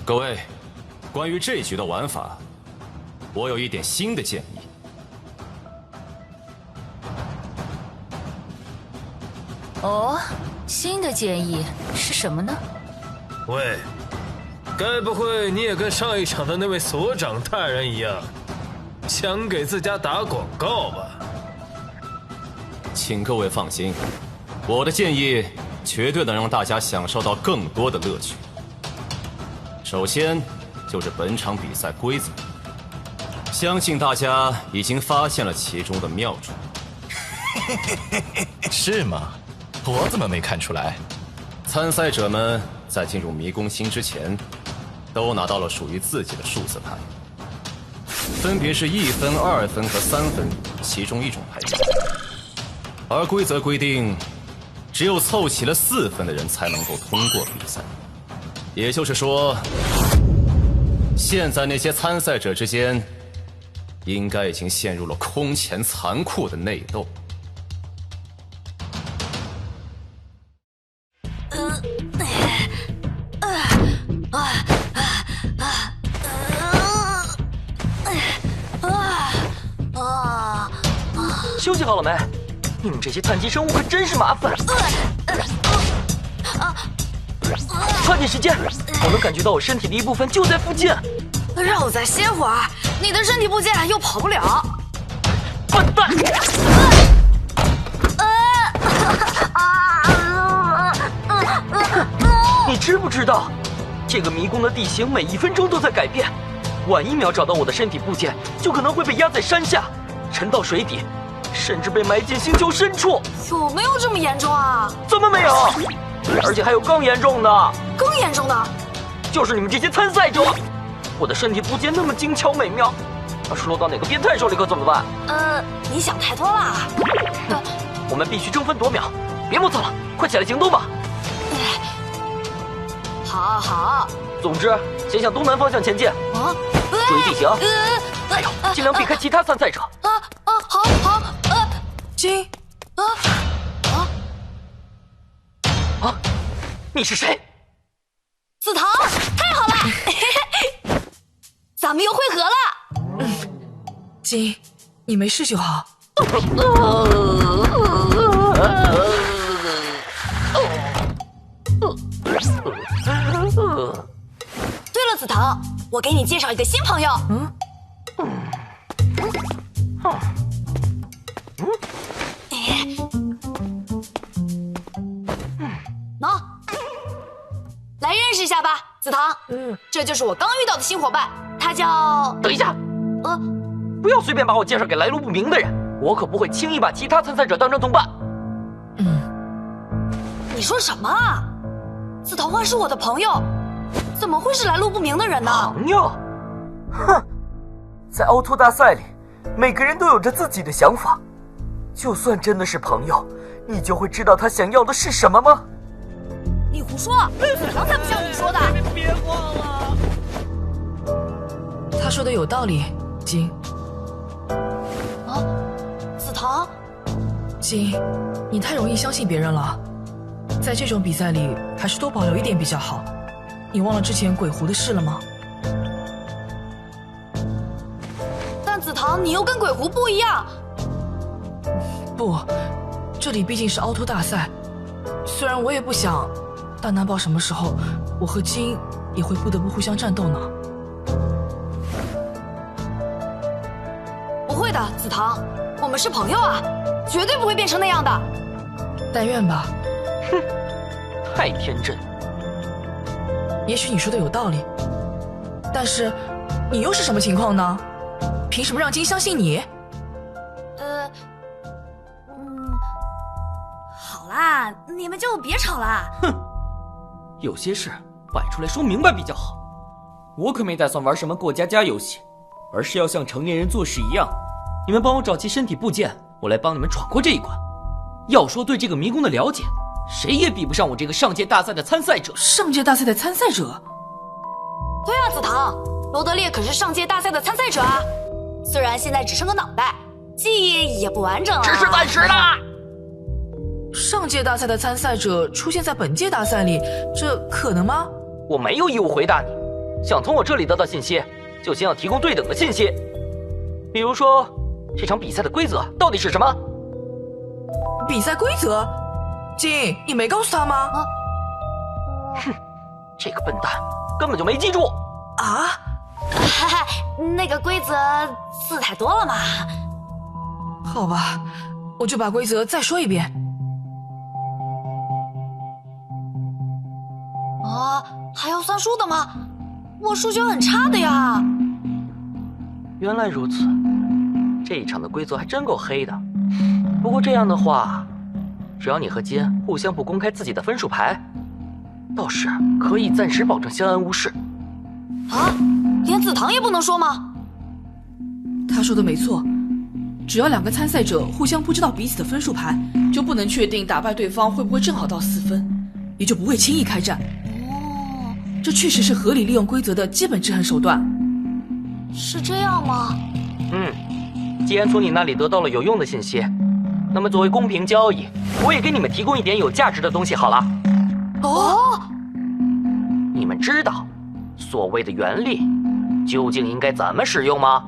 各位，关于这局的玩法，我有一点新的建议。哦，新的建议是什么呢？喂，该不会你也跟上一场的那位所长大人一样，想给自家打广告吧？请各位放心，我的建议绝对能让大家享受到更多的乐趣。首先就是本场比赛规则，相信大家已经发现了其中的妙处。是吗？我怎么没看出来？参赛者们在进入迷宫星之前，都拿到了属于自己的数字牌，分别是1分、2分和3分其中一种牌价。而规则规定，只有凑齐了4分的人才能够通过比赛。也就是说，现在那些参赛者之间，应该已经陷入了空前残酷的内斗。休息好了没？你们这些碳基生物可真是麻烦。抓紧时间，我能感觉到我身体的一部分就在附近。让我再歇会儿，你的身体部件又跑不了。笨蛋！你知不知道，这个迷宫的地形每1分钟都在改变，晚1秒找到我的身体部件，就可能会被压在山下，沉到水底，甚至被埋进星球深处。有没有这么严重啊？怎么没有？而且还有更严重的。更严重的？就是你们这些参赛者，我的身体部件那么精巧美妙，要是落到哪个变态手里可怎么办？你想太多了。我们必须争分夺秒，别磨蹭了，快起来行动吧！好。总之，先向东南方向前进。注意地形，还有尽量避开其他参赛者。好。金，你是谁？紫藤，太好了，咱们又会合了。金，你没事就好。对了，紫藤，我给你介绍一个新朋友。喏，来认识一下吧，紫藤。这就是我刚遇到的新伙伴，他叫……等一下，不要随便把我介绍给来路不明的人，我可不会轻易把其他参赛者当成同伴。你说什么啊？紫藤花是我的朋友，怎么会是来路不明的人呢？朋友？哼，在凹凸大赛里，每个人都有着自己的想法，就算真的是朋友，你就会知道他想要的是什么吗？你胡说，紫藤才不像你说的。别忘了，他说的有道理，金。紫藤，金，你太容易相信别人了，在这种比赛里，还是多保留一点比较好。你忘了之前鬼狐的事了吗？但紫藤，你又跟鬼狐不一样。不，这里毕竟是凹凸大赛，虽然我也不想，但难保什么时候我和金也会不得不互相战斗呢。不会的，紫藤，我们是朋友啊，绝对不会变成那样的。但愿吧。哼，太天真。也许你说的有道理，但是你又是什么情况呢？凭什么让金相信你？好啦，你们就别吵啦。哼，有些事摆出来说明白比较好。我可没打算玩什么过家家游戏，而是要像成年人做事一样。你们帮我找齐身体部件，我来帮你们闯过这一关。要说对这个迷宫的了解，谁也比不上我这个上届大赛的参赛者。上届大赛的参赛者？对啊，紫藤，罗德烈可是上届大赛的参赛者啊。虽然现在只剩个脑袋，记忆也不完整了。只是暂时的。上届大赛的参赛者出现在本届大赛里，这可能吗？我没有义务回答你，想从我这里得到信息，就先要提供对等的信息。比如说，这场比赛的规则到底是什么？比赛规则？金，你没告诉他吗？哼，这个笨蛋根本就没记住。啊？那个规则字太多了嘛。好吧，我就把规则再说一遍。啊，还要算数的吗？我数学很差的呀。原来如此，这一场的规则还真够黑的。不过这样的话，只要你和金互相不公开自己的分数牌，倒是可以暂时保证相安无事。啊，连紫堂也不能说吗？他说的没错，只要两个参赛者互相不知道彼此的分数牌，就不能确定打败对方会不会正好到4分，也就不会轻易开战。哦，这确实是合理利用规则的基本制衡手段。是这样吗？既然从你那里得到了有用的信息，那么作为公平交易，我也给你们提供一点有价值的东西好了。哦，你们知道所谓的原力究竟应该怎么使用吗？